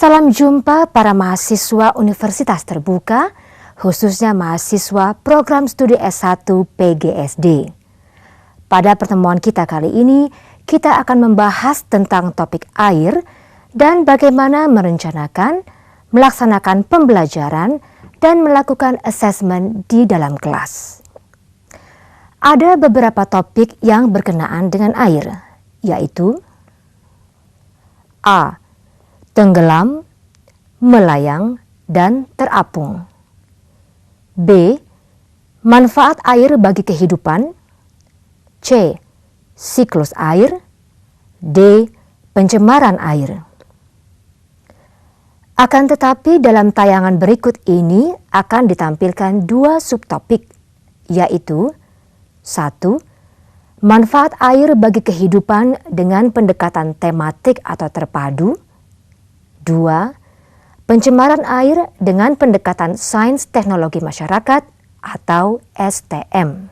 Salam jumpa para mahasiswa Universitas Terbuka, khususnya mahasiswa program studi S1 PGSD. Pada pertemuan kita kali ini, kita akan membahas tentang topik air dan bagaimana merencanakan, melaksanakan pembelajaran, dan melakukan asesmen di dalam kelas. Ada beberapa topik yang berkenaan dengan air, yaitu A. Tenggelam, melayang, dan terapung. B. Manfaat air bagi kehidupan. C. Siklus air. D. Pencemaran air. Akan tetapi dalam tayangan berikut ini akan ditampilkan dua subtopik, yaitu 1. Manfaat air bagi kehidupan dengan pendekatan tematik atau terpadu. 2. Pencemaran air dengan pendekatan sains teknologi masyarakat atau STM.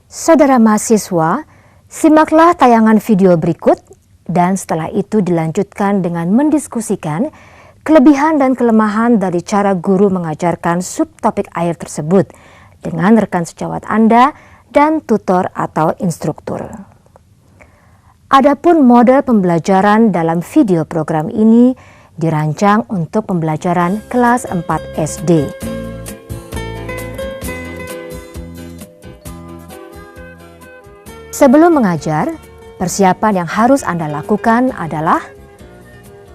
Saudara mahasiswa, simaklah tayangan video berikut dan setelah itu dilanjutkan dengan mendiskusikan kelebihan dan kelemahan dari cara guru mengajarkan subtopik air tersebut dengan rekan sejawat Anda dan tutor atau instruktur. Adapun model pembelajaran dalam video program ini dirancang untuk pembelajaran kelas 4 SD. Sebelum mengajar, persiapan yang harus Anda lakukan adalah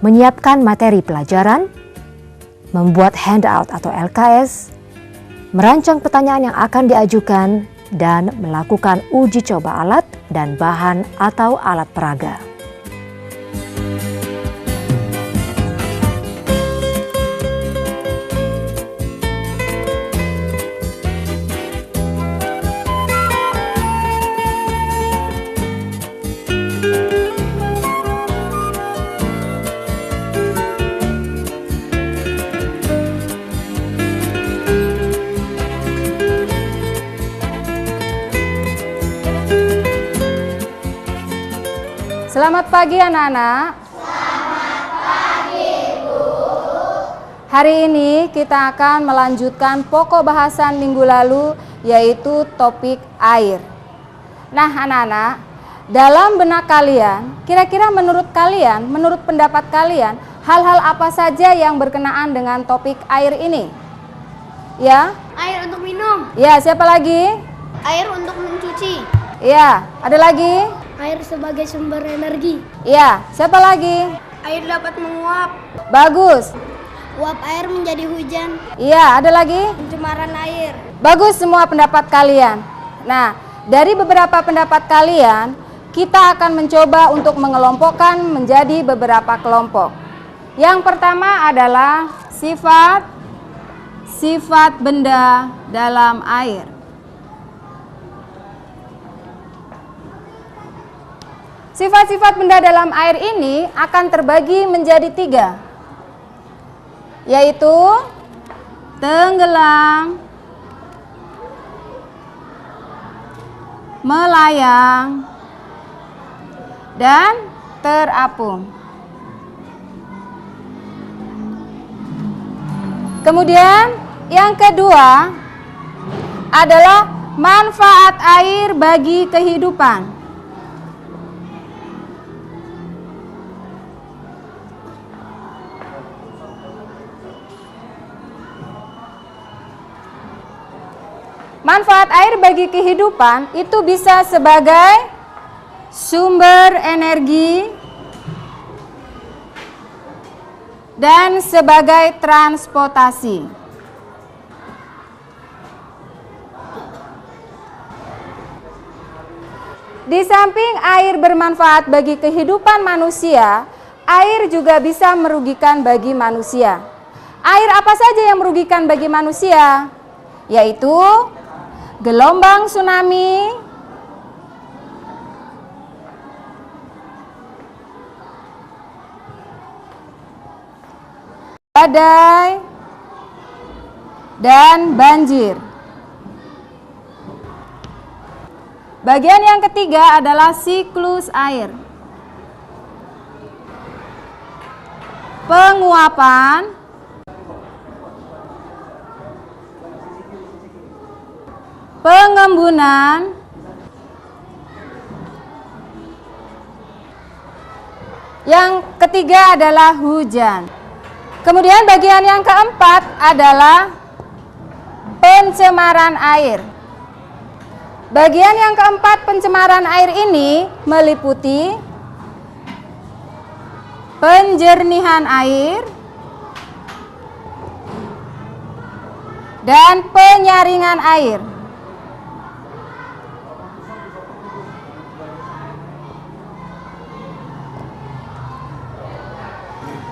menyiapkan materi pelajaran, membuat handout atau LKS, merancang pertanyaan yang akan diajukan, dan melakukan uji coba alat dan bahan atau alat peraga. Selamat pagi anak-anak. Selamat pagi, Bu. Hari ini kita akan melanjutkan pokok bahasan minggu lalu, yaitu topik air. Nah anak-anak, dalam benak kalian, kira-kira menurut kalian, menurut pendapat kalian, hal-hal apa saja yang berkenaan dengan topik air ini? Ya? Air untuk minum. Ya, siapa lagi? Air untuk mencuci. Ya, ada lagi? Air sebagai sumber energi. Ya, siapa lagi? Air dapat menguap. Bagus. Uap air menjadi hujan. Iya, ada lagi? Pencemaran air. Bagus semua pendapat kalian. Nah, dari beberapa pendapat kalian, kita akan mencoba untuk mengelompokkan menjadi beberapa kelompok. Yang pertama adalah sifat benda dalam air. Sifat-sifat benda dalam air ini akan terbagi menjadi 3, yaitu tenggelam, melayang, dan terapung. Kemudian yang kedua adalah manfaat air bagi kehidupan. Manfaat air bagi kehidupan itu bisa sebagai sumber energi dan sebagai transportasi. Di samping air bermanfaat bagi kehidupan manusia, air juga bisa merugikan bagi manusia. Air apa saja yang merugikan bagi manusia? Yaitu gelombang tsunami, badai, dan banjir. Bagian yang ketiga adalah siklus air. penguapan, pengembunan, yang ketiga adalah hujan. Kemudian bagian yang keempat adalah pencemaran air. Bagian yang keempat pencemaran air ini meliputi penjernihan air dan penyaringan air.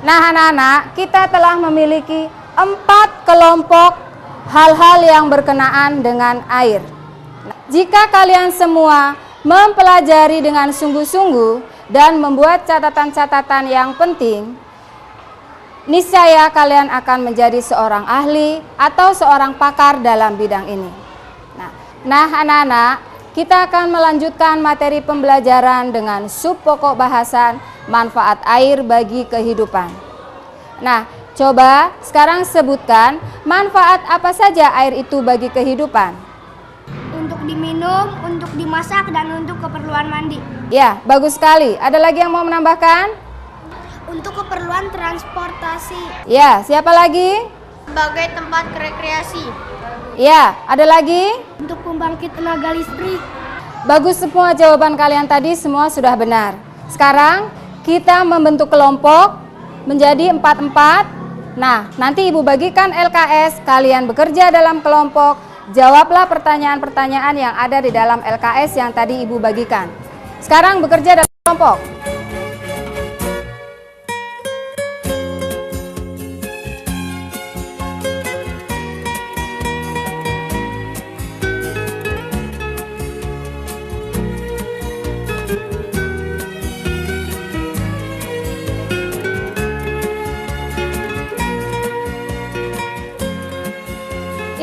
Nah, anak-anak, kita telah memiliki 4 kelompok hal-hal yang berkenaan dengan air. Jika kalian semua mempelajari dengan sungguh-sungguh dan membuat catatan-catatan yang penting, niscaya kalian akan menjadi seorang ahli atau seorang pakar dalam bidang ini. Nah, anak-anak, kita akan melanjutkan materi pembelajaran dengan sub pokok bahasan manfaat air bagi kehidupan. Nah, coba sekarang sebutkan manfaat apa saja air itu bagi kehidupan. Untuk diminum, untuk dimasak, dan untuk keperluan mandi. Ya, bagus sekali. Ada lagi yang mau menambahkan? Untuk keperluan transportasi. Ya, siapa lagi? Sebagai tempat rekreasi. Ya, ada lagi? Untuk pembangkit tenaga listrik. Bagus, semua jawaban kalian tadi semua sudah benar. Sekarang kita membentuk kelompok menjadi 4-4. Nah, nanti Ibu bagikan LKS, kalian bekerja dalam kelompok, jawablah pertanyaan-pertanyaan yang ada di dalam LKS yang tadi Ibu bagikan. Sekarang bekerja dalam kelompok.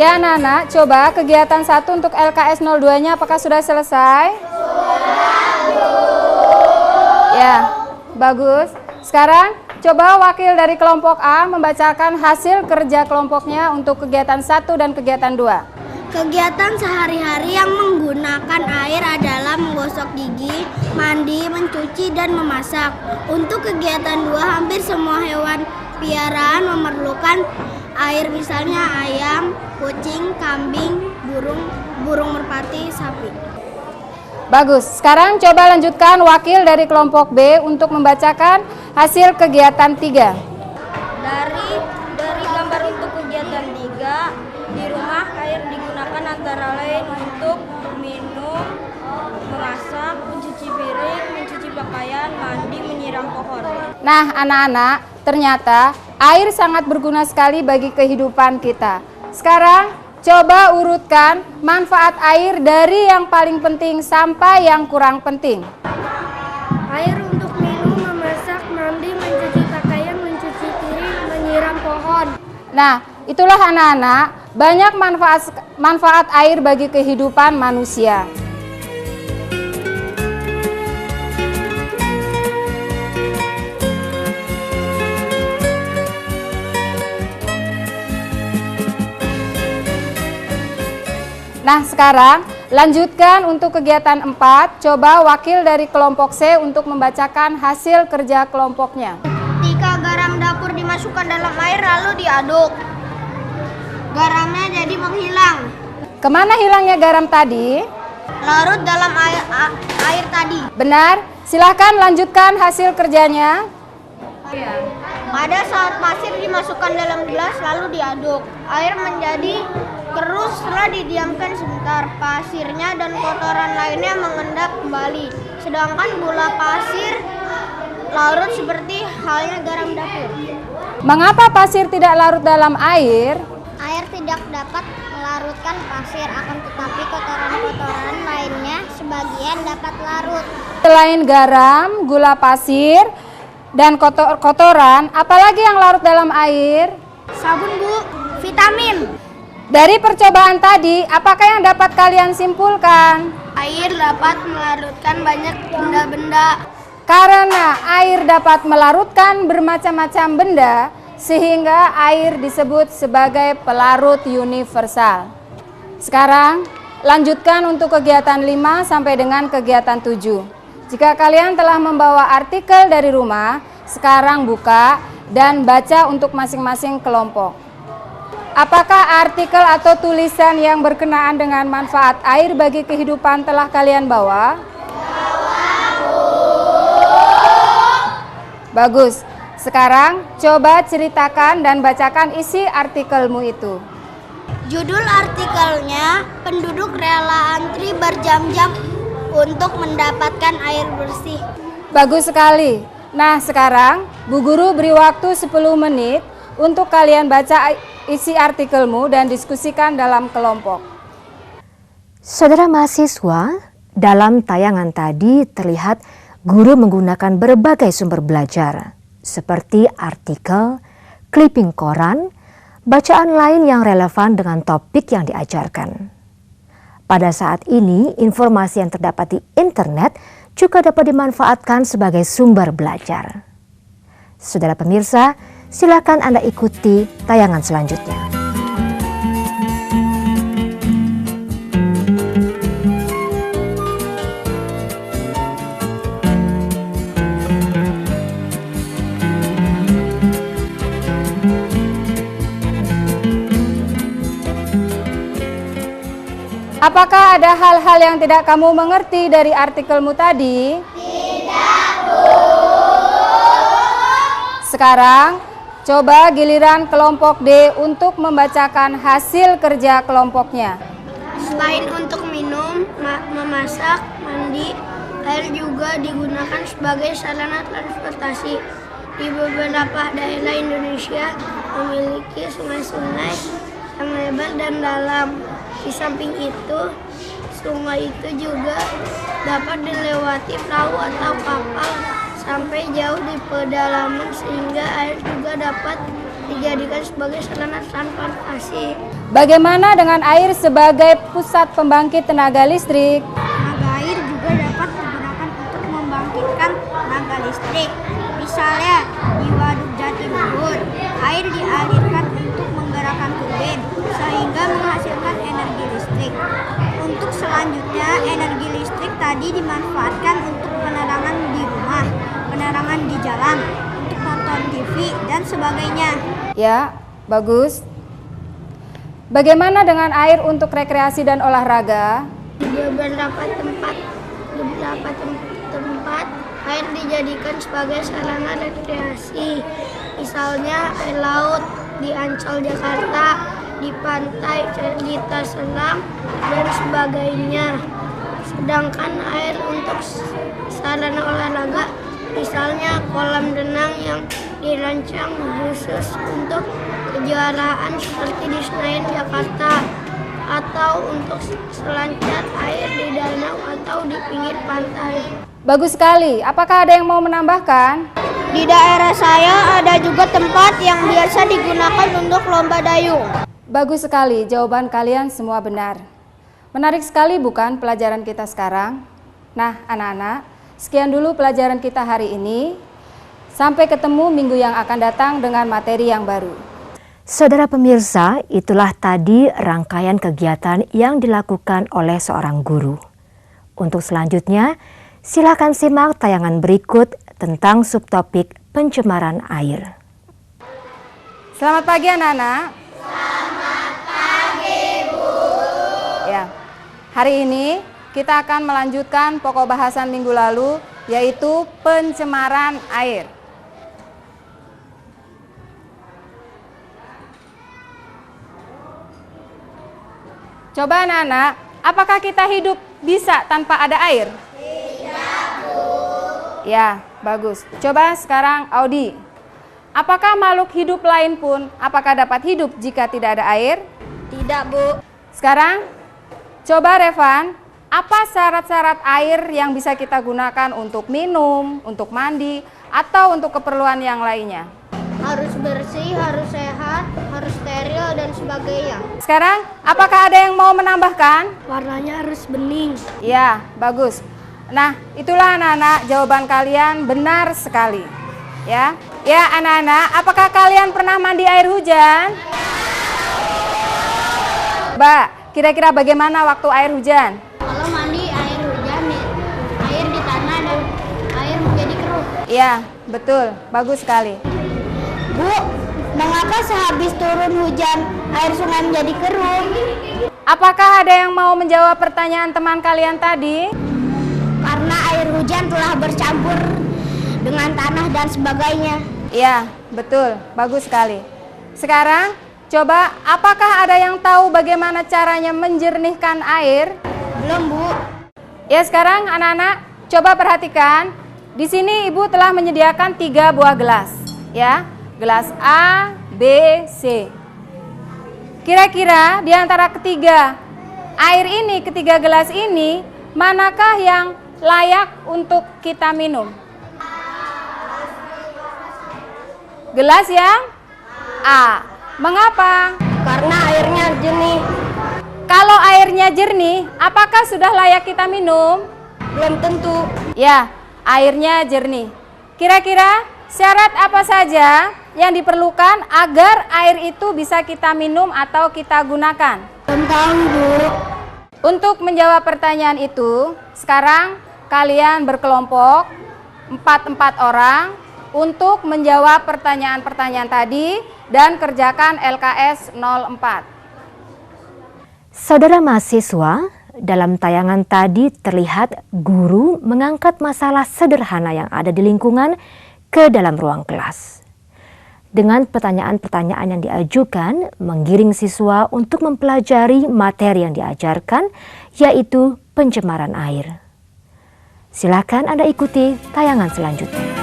Ya anak-anak, coba kegiatan 1 untuk LKS 02-nya apakah sudah selesai? Ya, bagus. Sekarang coba wakil dari kelompok A membacakan hasil kerja kelompoknya untuk kegiatan 1 dan kegiatan 2. Kegiatan sehari-hari yang menggunakan air adalah menggosok gigi, mandi, mencuci, dan memasak. Untuk kegiatan 2, hampir semua hewan piaraan memerlukan air, misalnya ayam, kucing, kambing, burung merpati, sapi. Bagus. Sekarang coba lanjutkan wakil dari kelompok B untuk membacakan hasil kegiatan 3. Dari gambar untuk kegiatan 3, di rumah air digunakan antara lain untuk minum, memasak, mencuci piring, mencuci pakaian, mandi, menyiram pohon. Nah, anak-anak, ternyata air sangat berguna sekali bagi kehidupan kita. Sekarang coba urutkan manfaat air dari yang paling penting sampai yang kurang penting. Air untuk minum, memasak, mandi, mencuci pakaian, mencuci piring, menyiram pohon. Nah, itulah anak-anak, banyak manfaat air bagi kehidupan manusia. Nah, sekarang lanjutkan untuk kegiatan 4. Coba wakil dari kelompok C untuk membacakan hasil kerja kelompoknya. Ketika garam dapur dimasukkan dalam air lalu diaduk, garamnya jadi menghilang. Kemana hilangnya garam tadi? Larut dalam air tadi. Benar. Silahkan lanjutkan hasil kerjanya. Pada saat pasir dimasukkan dalam gelas lalu diaduk, air menjadi keruh setelah didiamkan sebentar. Pasirnya dan kotoran lainnya mengendap kembali. Sedangkan gula pasir larut seperti halnya garam dapur. Mengapa pasir tidak larut dalam air? Air tidak dapat melarutkan pasir, akan tetapi kotoran-kotoran lainnya sebagian dapat larut. Selain garam, gula pasir, dan kotoran, apalagi yang larut dalam air? Sabun, Bu. Vitamin. Dari percobaan tadi, apakah yang dapat kalian simpulkan? Air dapat melarutkan banyak benda-benda. Karena air dapat melarutkan bermacam-macam benda, sehingga air disebut sebagai pelarut universal. Sekarang, lanjutkan untuk kegiatan 5 sampai dengan kegiatan 7. Jika kalian telah membawa artikel dari rumah, sekarang buka dan baca untuk masing-masing kelompok. Apakah artikel atau tulisan yang berkenaan dengan manfaat air bagi kehidupan telah kalian bawa? Bagus. Sekarang coba ceritakan dan bacakan isi artikelmu itu. Judul artikelnya, penduduk rela antri berjam-jam untuk mendapatkan air bersih. Bagus sekali. Nah, sekarang Bu Guru beri waktu 10 menit untuk kalian baca isi artikelmu dan diskusikan dalam kelompok. Saudara mahasiswa, dalam tayangan tadi terlihat guru menggunakan berbagai sumber belajar, seperti artikel, clipping koran, bacaan lain yang relevan dengan topik yang diajarkan. Pada saat ini, informasi yang terdapat di internet juga dapat dimanfaatkan sebagai sumber belajar. Saudara pemirsa, silakan Anda ikuti tayangan selanjutnya. Apakah ada hal-hal yang tidak kamu mengerti dari artikelmu tadi? Tidak, Bu. Sekarang, coba giliran kelompok D untuk membacakan hasil kerja kelompoknya. Selain untuk minum, memasak, mandi, air juga digunakan sebagai sarana transportasi. Di beberapa daerah Indonesia memiliki sungai-sungai yang lebar dan dalam. Di samping itu, sungai itu juga dapat dilewati perahu atau kapal sampai jauh di pedalaman, sehingga air juga dapat dijadikan sebagai sarana transportasi. Bagaimana dengan air sebagai pusat pembangkit tenaga listrik? Tenaga air juga dapat digunakan untuk membangkitkan tenaga listrik. Misalnya di Waduk Jatiluhur, air dialirkan untuk menggerakkan turbin sehingga menghasilkan energi listrik. Untuk selanjutnya, energi listrik tadi dimanfaatkan untuk penerangan di rumah, penerangan di jalan, untuk nonton TV dan sebagainya. Ya, bagus. Bagaimana dengan air untuk rekreasi dan olahraga? Di beberapa tempat air dijadikan sebagai sarana rekreasi. Misalnya air laut di Ancol Jakarta, di pantai Cerita Selang, dan sebagainya. Sedangkan air untuk sarana olahraga, misalnya kolam renang yang dirancang khusus untuk kejuaraan seperti di Senayan Jakarta, atau untuk selancar air di danau atau di pinggir pantai. Bagus sekali. Apakah ada yang mau menambahkan? Di daerah saya ada juga tempat yang biasa digunakan untuk lomba dayung. Bagus sekali, jawaban kalian semua benar. Menarik sekali bukan pelajaran kita sekarang? Nah, anak-anak, sekian dulu pelajaran kita hari ini. Sampai ketemu minggu yang akan datang dengan materi yang baru. Saudara pemirsa, itulah tadi rangkaian kegiatan yang dilakukan oleh seorang guru. Untuk selanjutnya, silakan simak tayangan berikut tentang subtopik pencemaran air. Selamat pagi anak-anak. Selamat pagi, Bu. Ya, hari ini kita akan melanjutkan pokok bahasan minggu lalu, yaitu pencemaran air. Coba anak-anak, apakah kita hidup bisa tanpa ada air? Tidak, Bu. Ya, bagus. Coba sekarang Audi. Apakah makhluk hidup lain pun apakah dapat hidup jika tidak ada air? Tidak, Bu. Sekarang coba Revan, apa syarat-syarat air yang bisa kita gunakan untuk minum, untuk mandi, atau untuk keperluan yang lainnya? Harus bersih, harus sehat, harus steril, dan sebagainya. Sekarang, apakah ada yang mau menambahkan? Warnanya harus bening. Ya, bagus. Nah, itulah anak-anak, jawaban kalian benar sekali. Ya, anak-anak, apakah kalian pernah mandi air hujan? Mbak, kira-kira bagaimana waktu air hujan? Kalau mandi air hujan, air di tanah dan air menjadi keruh. Iya, betul. Bagus sekali. Bu, mengapa sehabis turun hujan air sungai menjadi keruh? Apakah ada yang mau menjawab pertanyaan teman kalian tadi? Karena air hujan telah bercampur dengan tanah dan sebagainya. Iya, betul. Bagus sekali. Sekarang, coba apakah ada yang tahu bagaimana caranya menjernihkan air? Belum, Bu. Ya, sekarang anak-anak coba perhatikan. Di sini Ibu telah menyediakan 3 buah gelas. Ya, gelas A, B, C. Kira-kira di antara ketiga gelas ini, manakah yang layak untuk kita minum? Gelas yang A. Mengapa? Karena airnya jernih. Kalau airnya jernih, apakah sudah layak kita minum? Belum tentu. Ya, airnya jernih. Kira-kira syarat apa saja yang diperlukan agar air itu bisa kita minum atau kita gunakan? Tentang, Bu. Untuk menjawab pertanyaan itu, sekarang kalian berkelompok 4 orang untuk menjawab pertanyaan-pertanyaan tadi dan kerjakan LKS 04. Saudara mahasiswa, dalam tayangan tadi terlihat guru mengangkat masalah sederhana yang ada di lingkungan ke dalam ruang kelas. Dengan pertanyaan-pertanyaan yang diajukan, menggiring siswa untuk mempelajari materi yang diajarkan, yaitu pencemaran air. Silakan Anda ikuti tayangan selanjutnya.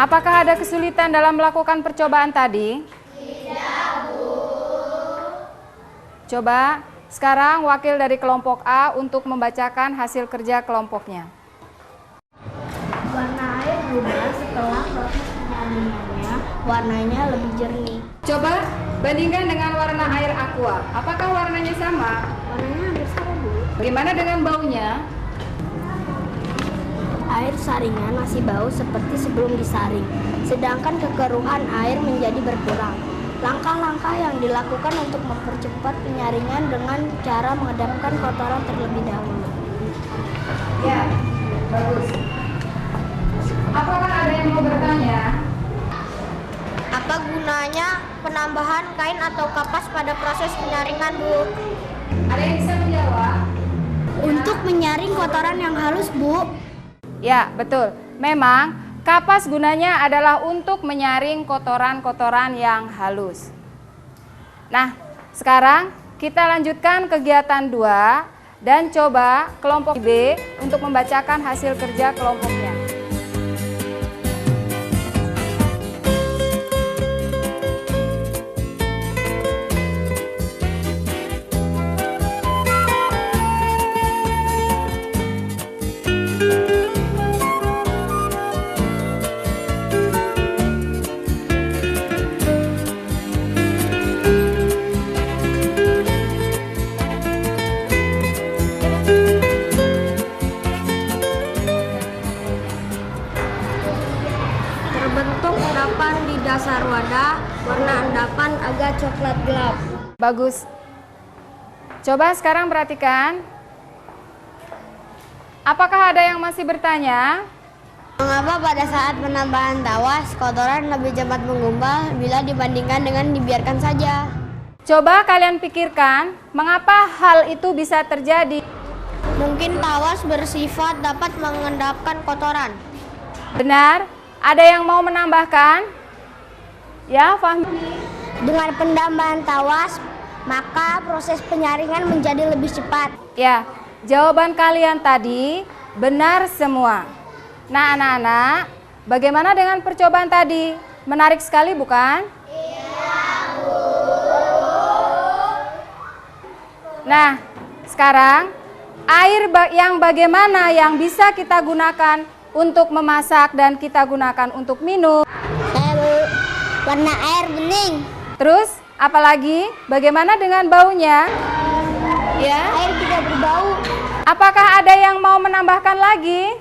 Apakah ada kesulitan dalam melakukan percobaan tadi? Tidak, Bu. Coba sekarang wakil dari kelompok A untuk membacakan hasil kerja kelompoknya. Warna air berubah setelah proses penyaringannya, warnanya lebih jernih. Coba bandingkan dengan warna air aqua. Apakah warnanya sama? Warnanya hampir sama, Bu. Bagaimana dengan baunya? Air saringan masih bau seperti sebelum disaring, sedangkan kekeruhan air menjadi berkurang. Langkah-langkah yang dilakukan untuk mempercepat penyaringan dengan cara mengedapkan kotoran terlebih dahulu. Ya, bagus. Apakah ada yang mau bertanya? Apa gunanya penambahan kain atau kapas pada proses penyaringan, Bu? Ada yang bisa menjawab? Untuk menyaring kotoran yang halus, Bu. Ya, betul. Memang kapas gunanya adalah untuk menyaring kotoran-kotoran yang halus. Nah, sekarang kita lanjutkan kegiatan 2 dan coba kelompok B untuk membacakan hasil kerja kelompoknya. Terbentuk endapan di dasar wadah, warna endapan agak coklat gelap. Bagus. Coba sekarang perhatikan. Apakah ada yang masih bertanya? Mengapa pada saat penambahan tawas, kotoran lebih cepat menggumpal bila dibandingkan dengan dibiarkan saja? Coba kalian pikirkan, mengapa hal itu bisa terjadi? Mungkin tawas bersifat dapat mengendapkan kotoran. Benar? Ada yang mau menambahkan? Ya, Fahmi. Dengan penambahan tawas, maka proses penyaringan menjadi lebih cepat. Ya, jawaban kalian tadi Benar semua. Nah anak-anak, bagaimana dengan percobaan tadi? Menarik sekali bukan? Iya, Bu. Nah, sekarang air yang bagaimana yang bisa kita gunakan untuk memasak dan kita gunakan untuk minum? Warna air bening. Terus, apalagi bagaimana dengan baunya? Ya. Air tidak berbau. Apakah ada yang mau menambahkan lagi?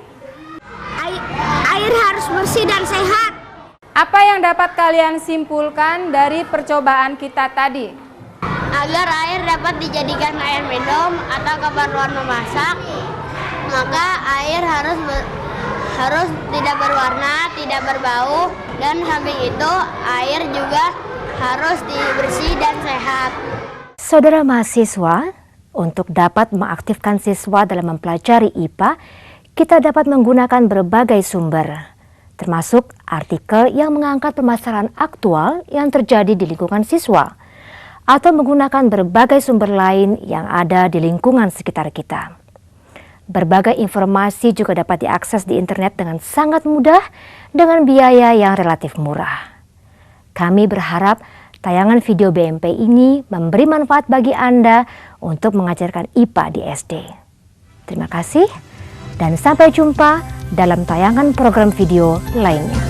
Air harus bersih dan sehat. Apa yang dapat kalian simpulkan dari percobaan kita tadi? Agar air dapat dijadikan air minum atau keperluan memasak, maka air harus tidak berwarna, tidak berbau, dan samping itu air juga harus bersih dan sehat. Saudara mahasiswa, untuk dapat mengaktifkan siswa dalam mempelajari IPA, kita dapat menggunakan berbagai sumber, termasuk artikel yang mengangkat permasalahan aktual yang terjadi di lingkungan siswa, atau menggunakan berbagai sumber lain yang ada di lingkungan sekitar kita. Berbagai informasi juga dapat diakses di internet dengan sangat mudah dengan biaya yang relatif murah. Kami berharap tayangan video BMP ini memberi manfaat bagi Anda untuk mengajarkan IPA di SD. Terima kasih dan sampai jumpa dalam tayangan program video lainnya.